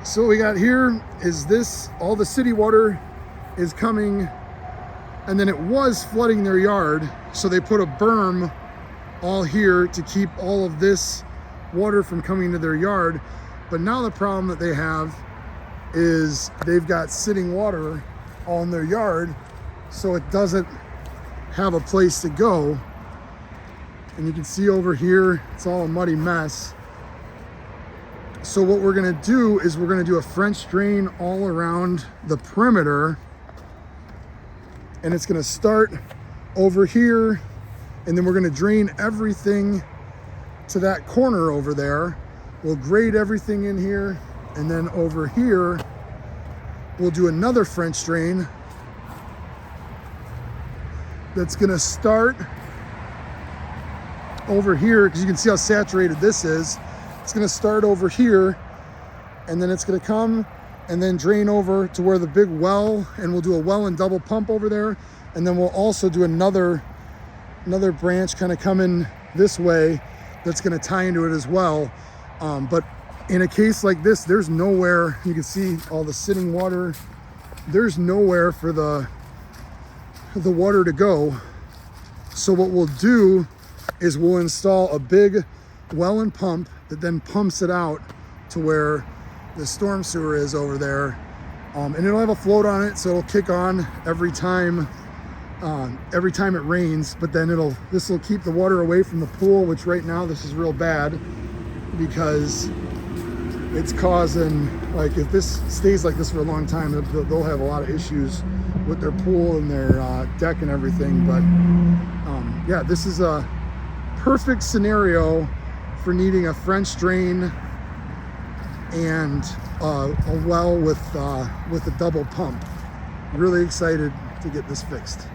So what we got here is this, all the city water is coming, and then it was flooding their yard. So they put a berm all here to keep all of this water from coming to their yard. But now the problem that they have is they've got sitting water all in their yard, so it doesn't have a place to go. And you can see over here, it's all a muddy mess. So what we're gonna do is we're gonna do a French drain all around the perimeter, and it's gonna start over here, and then we're gonna drain everything to that corner over there. We'll grade everything in here, and then over here, we'll do another French drain that's gonna start over here, because you can see how saturated this is. It's gonna start over here, and then it's gonna come and then drain over to where the big well, and we'll do a well and double pump over there. And then we'll also do another branch kind of coming this way that's gonna tie into it as well. But in a case like this, there's nowhere, you can see all the sitting water, there's nowhere for the water to go. So what we'll do is we'll install a big well and pump that then pumps it out to where the storm sewer is over there. And it'll have a float on it, so it'll kick on every time it rains. But then this will keep the water away from the pool, which right now this is real bad because it's causing, like, if this stays like this for a long time, they'll have a lot of issues with their pool and their deck and everything. But yeah, this is a perfect scenario for needing a French drain and a well with a double pump. Really excited to get this fixed.